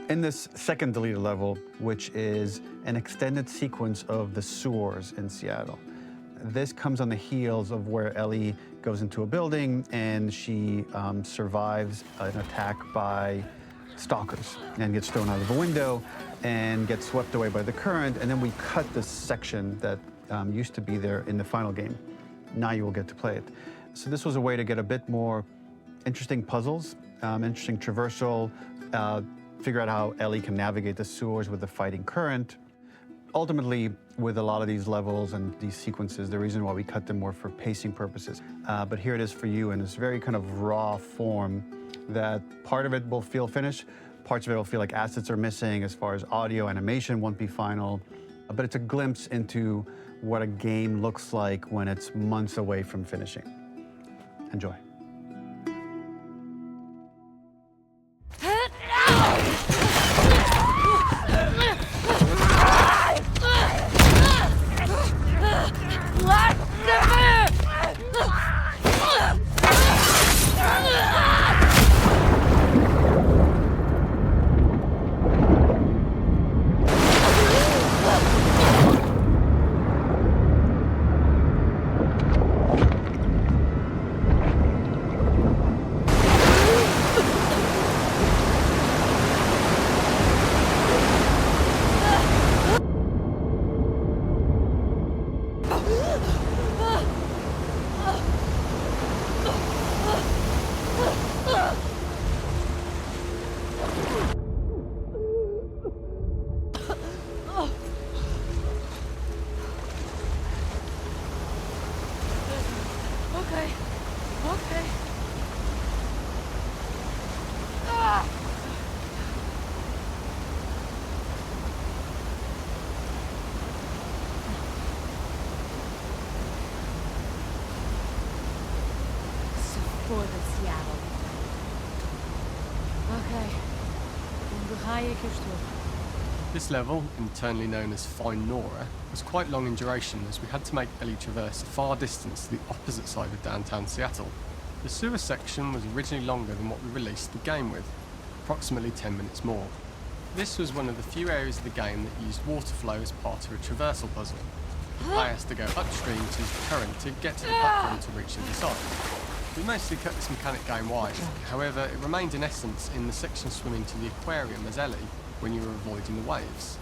In this second deleted level, which is an extended sequence of the sewers in Seattle, this comes on the heels of where Ellie goes into a building and she survives an attack by stalkers and gets thrown out of a window and gets swept away by the current. And then we cut this section that used to be there in the final game. Now you will get to play it. So this was a way to get a bit more interesting puzzles, interesting traversal, figure out how Ellie can navigate the sewers with the fighting current. Ultimately, with a lot of these levels and these sequences, the reason why we cut them were for pacing purposes. But here it is for you in this very kind of raw form that part of it will feel finished, parts of it will feel like assets are missing as far as audio, animation won't be final, but it's a glimpse into what a game looks like when it's months away from finishing. Enjoy. Voor de Seattle. Okay. Dan ga ik er terug. This level, internally known as Find Nora, was quite long in duration as we had to make Ellie traverse a far distance to the opposite side of downtown Seattle. The sewer section was originally longer than what we released the game with, approximately 10 minutes more. This was one of the few areas of the game that used water flow as part of a traversal puzzle. The player has to go upstream to use the current to get to the platform to reach the other side. We mostly cut this mechanic game wide, however it remained in essence in the section swimming to the aquarium as Ellie when you were avoiding the waves.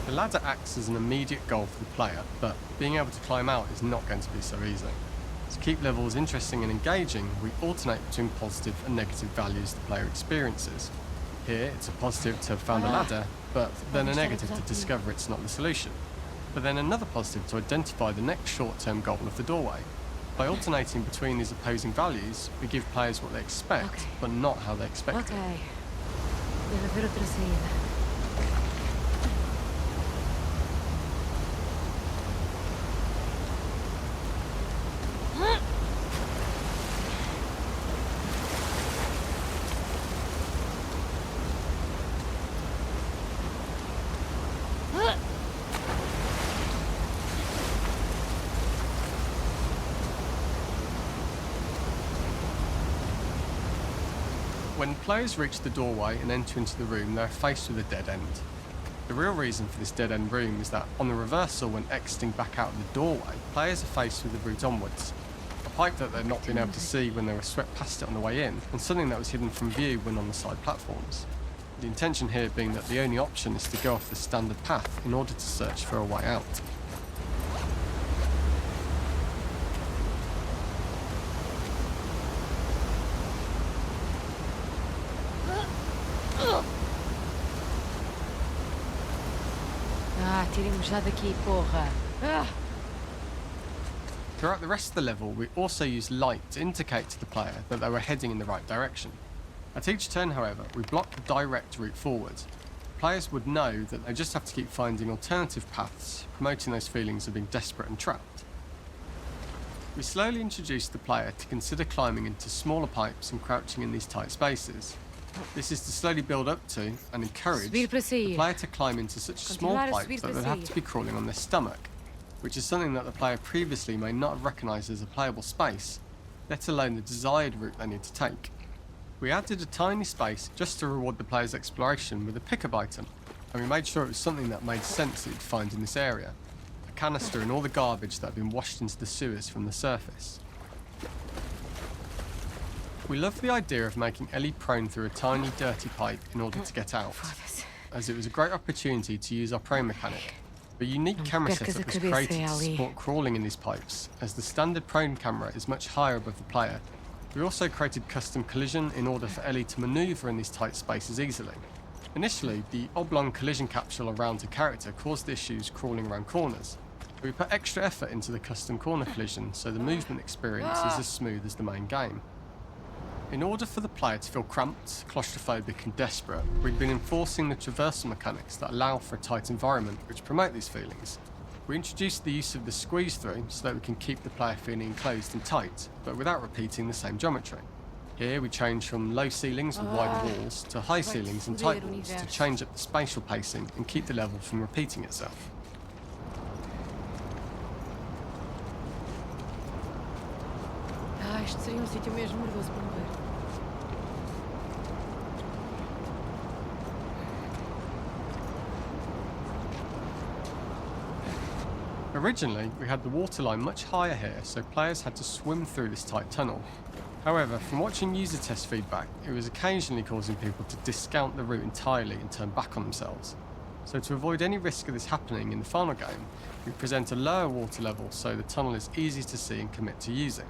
The ladder acts as an immediate goal for the player, but being able to climb out is not going to be so easy. To keep levels interesting and engaging, we alternate between positive and negative values the player experiences. Here, it's a positive to have found a ladder, but then a negative to discover it's not the solution. But then another positive to identify the next short-term goal of the doorway. By alternating between these opposing values, we give players what they expect, but not how they expect it. Deve haver outra saída. When players reach the doorway and enter into the room, they are faced with a dead end. The real reason for this dead end room is that on the reversal, when exiting back out of the doorway, players are faced with the route onwards. A pipe that they'd not been able to see when they were swept past it on the way in, and something that was hidden from view when on the side platforms. The intention here being that the only option is to go off the standard path in order to search for a way out. Tirem-nos já daqui, porra. Throughout the rest of the level, we also used light to indicate to the player that they were heading in the right direction. At each turn, however, we blocked the direct route forward. Players would know that they just have to keep finding alternative paths, promoting those feelings of being desperate and trapped. We slowly introduced the player to consider climbing into smaller pipes and crouching in these tight spaces. This is to slowly build up to and encourage the player to climb into such a small pipe that they'd have to be crawling on their stomach. which is something that the player previously may not have recognised as a playable space, let alone the desired route they need to take. We added a tiny space just to reward the player's exploration with a pickup item, and we made sure it was something that made sense that you'd find in this area. A canister and all the garbage that had been washed into the sewers from the surface. We loved the idea of making Ellie prone through a tiny dirty pipe in order to get out, as it was a great opportunity to use our prone mechanic. A unique camera setup was created to support crawling in these pipes, as the standard prone camera is much higher above the player. We also created custom collision in order for Ellie to manoeuvre in these tight spaces easily. Initially, the oblong collision capsule around her character caused issues crawling around corners. We put extra effort into the custom corner collision so the movement experience is as smooth as the main game. In order for the player to feel cramped, claustrophobic and desperate, we've been enforcing the traversal mechanics that allow for a tight environment which promote these feelings. We introduced the use of the squeeze through so that we can keep the player feeling enclosed and tight, but without repeating the same geometry. Here we change from low ceilings with wide walls to high ceilings and tight walls to change up the spatial pacing and keep the level from repeating itself. Isto seria sítio mesmo nervoso para morrer. Originally, we had the waterline much higher here, so players had to swim through this tight tunnel. However, from watching user test feedback, it was occasionally causing people to discount the route entirely and turn back on themselves. So to avoid any risk of this happening in the final game, we present a lower water level so the tunnel is easy to see and commit to using.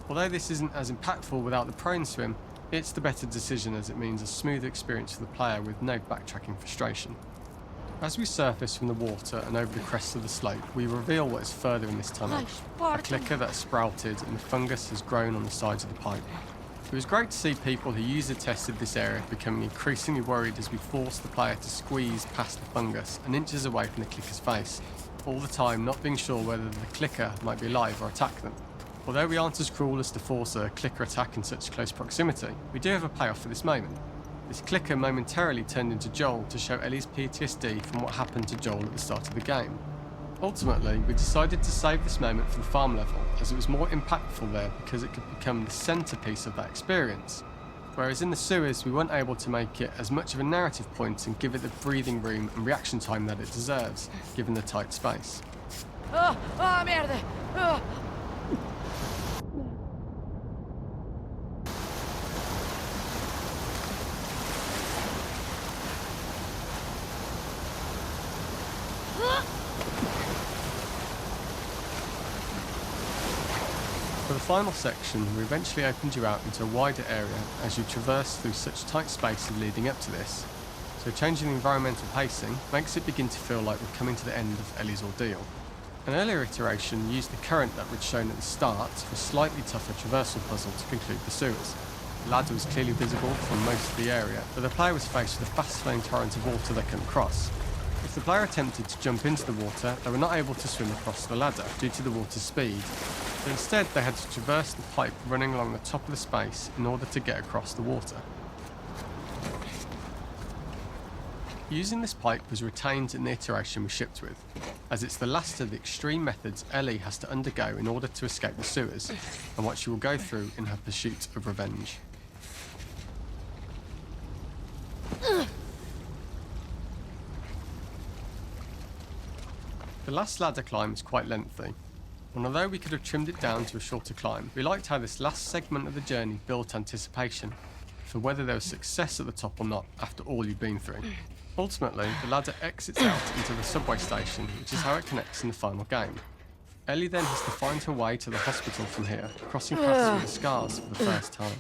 Although this isn't as impactful without the prone swim, it's the better decision as it means a smoother experience for the player with no backtracking frustration. As we surface from the water and over the crest of the slope, we reveal what is further in this tunnel. A clicker that has sprouted and the fungus has grown on the sides of the pipe. It was great to see people who user tested this area becoming increasingly worried as we forced the player to squeeze past the fungus and inches away from the clicker's face, all the time not being sure whether the clicker might be alive or attack them. Although we aren't as cruel as to force a clicker attack in such close proximity, we do have a payoff for this moment. This clicker momentarily turned into Joel to show Ellie's PTSD from what happened to Joel at the start of the game. Ultimately, we decided to save this moment for the farm level, as it was more impactful there because it could become the centrepiece of that experience. Whereas in the sewers, we weren't able to make it as much of a narrative point and give it the breathing room and reaction time that it deserves, given the tight space. Oh, merda! Oh. For the final section, we eventually opened you out into a wider area as you traverse through such tight spaces leading up to this. So changing the environmental pacing makes it begin to feel like we're coming to the end of Ellie's ordeal. An earlier iteration used the current that we'd shown at the start for a slightly tougher traversal puzzle to conclude the sewers. The ladder was clearly visible from most of the area, but the player was faced with a fast-flowing torrent of water they couldn't cross. If the player attempted to jump into the water, they were not able to swim across the ladder due to the water's speed. So instead, they had to traverse the pipe running along the top of the space in order to get across the water. Using this pipe was retained in the iteration we shipped with, as it's the last of the extreme methods Ellie has to undergo in order to escape the sewers, and what she will go through in her pursuit of revenge. The last ladder climb is quite lengthy, and although we could have trimmed it down to a shorter climb, we liked how this last segment of the journey built anticipation for whether there was success at the top or not after all you've been through. Ultimately, the ladder exits out into the subway station, which is how it connects in the final game. Ellie then has to find her way to the hospital from here, crossing paths with the scars for the first time.